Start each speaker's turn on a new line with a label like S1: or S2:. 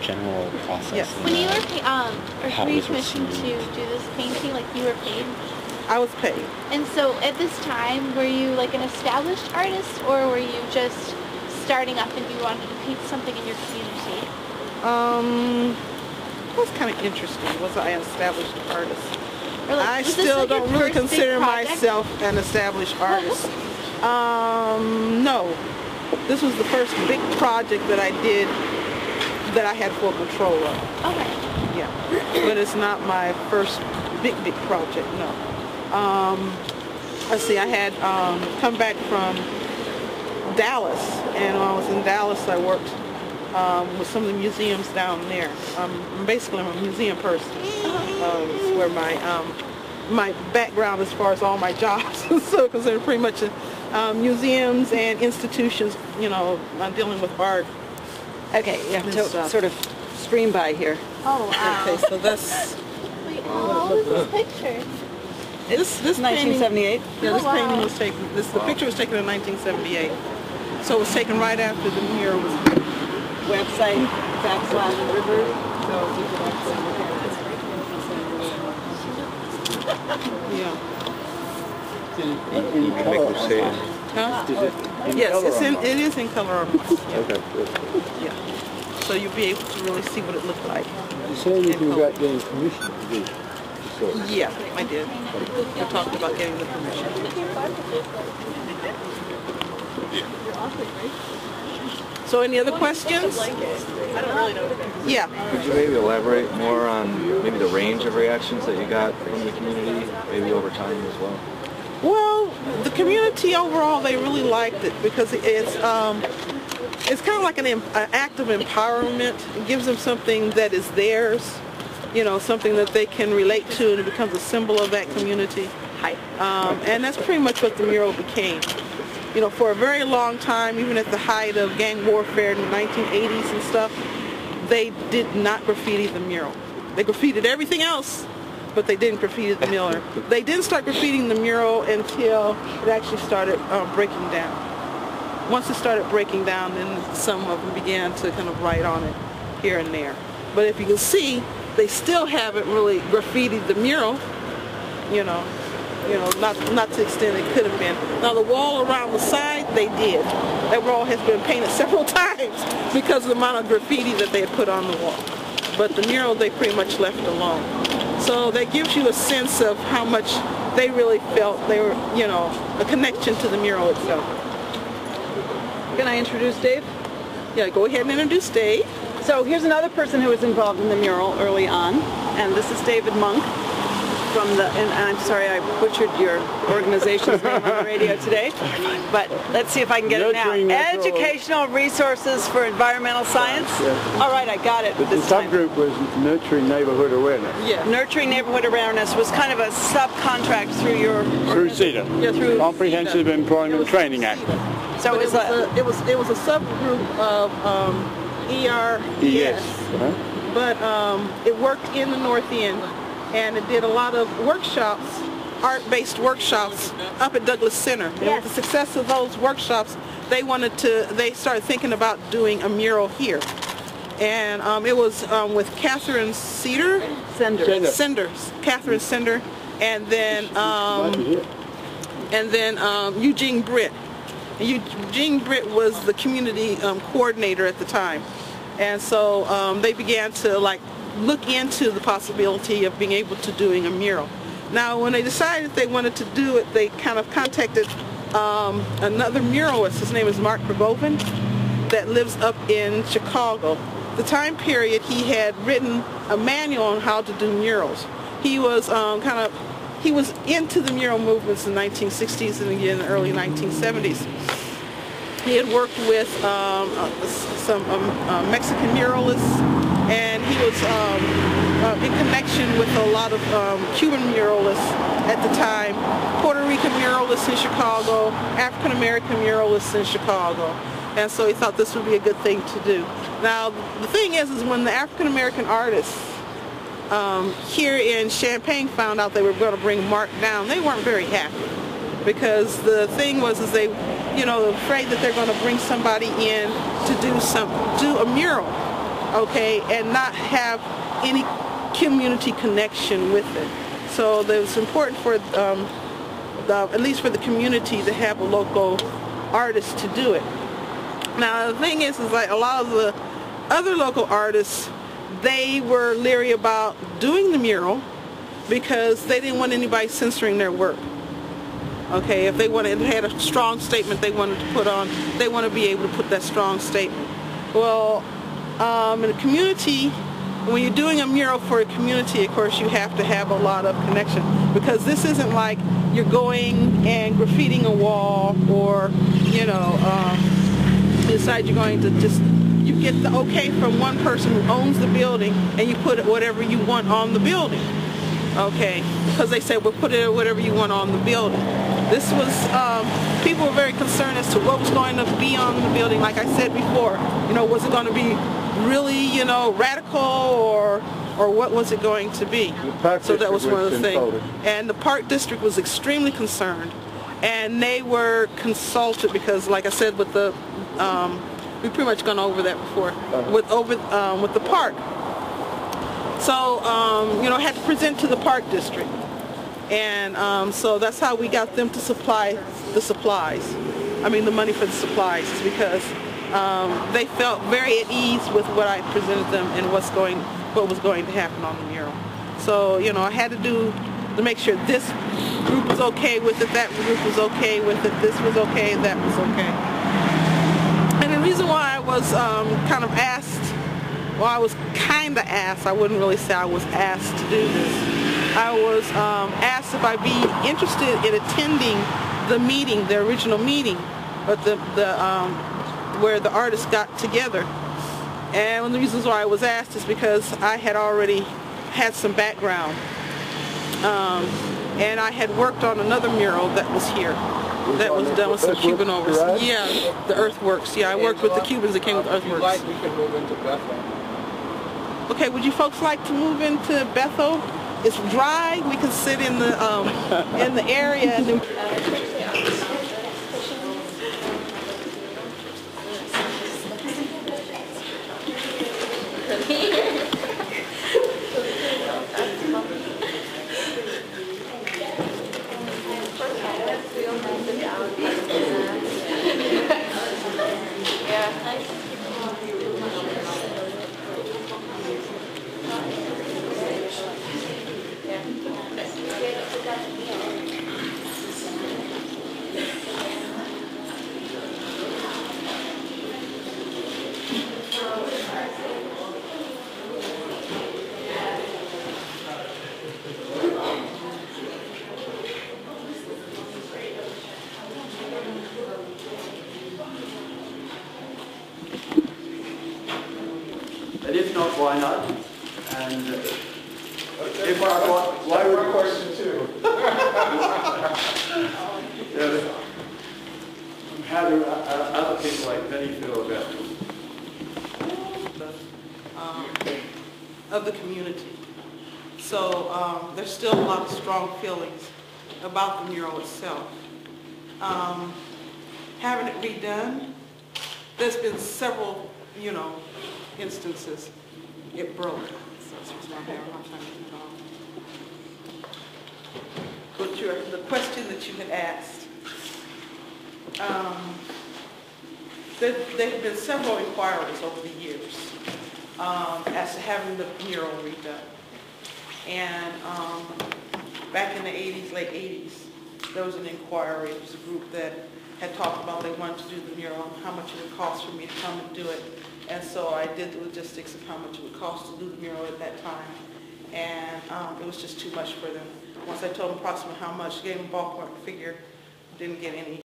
S1: general process.
S2: When you were
S1: how it was
S2: commissioned to
S1: received.
S2: do this painting, like you were paid?
S3: I was paid.
S2: And so at this time, were you like an established artist, or were you just starting up and you wanted to paint something in your community?
S3: It was kind of interesting. Was I an established artist?
S2: Or like,
S3: I
S2: was this,
S3: still
S2: like, your
S3: don't really
S2: first big
S3: consider
S2: project?
S3: myself an established artist. No. This was the first big project that I did that I had full control of.
S2: Okay.
S3: Yeah. But it's not my first big project, no. Let's see, I had come back from Dallas, and when I was in Dallas I worked with some of the museums down there. Basically I'm a museum person. It's where my background as far as all my jobs, so because they're pretty much museums and institutions, you know, dealing with art.
S4: Okay, you have to sort of stream by here.
S2: Oh, wow.
S3: Okay, so that's...
S2: Wait, how old is this picture?
S3: This
S4: 1978?
S3: Painting, yeah, this
S2: Oh, wow.
S3: painting was taken, the picture was taken in 1978. So it was taken right after the mural was...
S4: Website, /river.
S3: Yeah.
S5: In color.
S3: Huh?
S5: Is it in
S3: Yes,
S5: color
S3: it's
S5: or
S3: in,
S5: not?
S3: it is in color on mine. Yeah.
S5: Okay, good.
S3: Yeah. So you'll be able to really see what it looked like.
S5: You say anything about getting permission to do this?
S3: Yeah, I did. I talked about getting the permission. So any other questions? Yeah.
S6: Could you maybe elaborate more on maybe the range of reactions that you got from the community, maybe over time as well?
S3: Well, the community overall, they really liked it because it's kind of like an act of empowerment. It gives them something that is theirs, you know, something that they can relate to, and it becomes a symbol of that community. And that's pretty much what the mural became. You know, for a very long time, even at the height of gang warfare in the 1980s and stuff, they did not graffiti the mural. They graffitied everything else, but they didn't graffiti the mural. They didn't start graffitiing the mural until it actually started breaking down. Once it started breaking down, then some of them began to kind of write on it here and there. But if you can see, they still haven't really graffitied the mural, you know, not to the extent it could have been. Now the wall around the side, they did. That wall has been painted several times because of the amount of graffiti that they had put on the wall. But the mural, they pretty much left alone. So that gives you a sense of how much they really felt they were, you know, a connection to the mural itself.
S4: Can I introduce Dave?
S3: Yeah, go ahead and introduce Dave.
S4: So here's another person who was involved in the mural early on, and this is David Monk from the, and I'm sorry I butchered your organization's name on the radio today, but let's see if I can get it now. Educational Resources for Environmental Science?
S5: Yeah.
S4: All right, I got it
S5: But the
S4: this time.
S5: subgroup was Nurturing Neighborhood Awareness.
S3: Yeah.
S4: Nurturing Neighborhood Awareness was kind of a subcontract through your
S5: Through CEDA.
S3: Yeah, through
S5: Comprehensive
S3: CEDA.
S5: Employment Training Act.
S4: So
S3: But it was a subgroup of ERES,
S5: Yes.
S3: but it worked in the North End, and it did a lot of workshops, art-based workshops up at Douglas Center. And with the success of those workshops, they started thinking about doing a mural here. And it was with Catherine Catherine Sender, and then Eugene Britt. Eugene Britt was the community coordinator at the time, and so they began to look into the possibility of being able to doing a mural. Now when they decided they wanted to do it, they kind of contacted another muralist. His name is Mark Verboven, that lives up in Chicago. The time period he had written a manual on how to do murals. He was he was into the mural movements in the 1960s and again in the early 1970s. He had worked with some Mexican muralists, and he was in connection with a lot of Cuban muralists at the time, Puerto Rican muralists in Chicago, African American muralists in Chicago. And so he thought this would be a good thing to do. Now the thing is when the African American artists here in Champaign found out they were going to bring Mark down, they weren't very happy, because the thing was they, you know, afraid that they're going to bring somebody in to do a mural, okay, and not have any community connection with it. So it was important for, at least for the community, to have a local artist to do it. Now the thing is like a lot of the other local artists, they were leery about doing the mural because they didn't want anybody censoring their work. Okay, if they had a strong statement they wanted to put on, they want to be able to put that strong statement. Well, in a community, when you're doing a mural for a community, of course, you have to have a lot of connection, because this isn't like you're going and graffitiing a wall, or, you you decide you're going to just, you get the okay from one person who owns the building, and you put whatever you want on the building. Okay, because they said, well, put it whatever you want on the building. This was, people were very concerned as to what was going to be on the building. Like I said before, was it going to be really, radical, or what was it going to be? So that was one of the things. And the Park District was extremely concerned, and they were consulted because, like I said, with the, we've pretty much gone over that before, with the park. So, had to present to the Park District. And so that's how we got them to supply the supplies. I mean, the money for the supplies, is because they felt very at ease with what I presented them and what was going to happen on the mural. So, I had to make sure this group was okay with it, that group was okay with it, this was okay, that was okay. And the reason why I was kind of asked, I wouldn't really say I was asked to do this. I was asked if I'd be interested in attending the meeting, the original meeting, but where the artists got together. And one of the reasons why I was asked is because I had already had some background. And I had worked on another mural that was here, that was done with some Cuban overs. Yeah, the earthworks. Yeah, I worked with the Cubans that came with earthworks.
S5: We can move into Bethel.
S3: Okay, would you folks like to move into Bethel? It's dry. We can sit in the area and then
S7: And if not, why not? And if not, why would question two? How do other people like Penny feel about it?
S3: of the community. So there's still a lot of strong feelings about the mural itself. Having it redone, there's been several, instances it broke. So that's why I'm having a hard time getting it off. But the question that you had asked, there have been several inquiries over the years as to having the mural redone. And back in the 80s, late 80s, there was an inquiry. It was a group that had talked about they wanted to do the mural, how much it would cost for me to come and do it. And so I did the logistics of how much it would cost to do the mural at that time. And it was just too much for them. Once I told them approximately how much, gave them a ballpark figure, didn't get any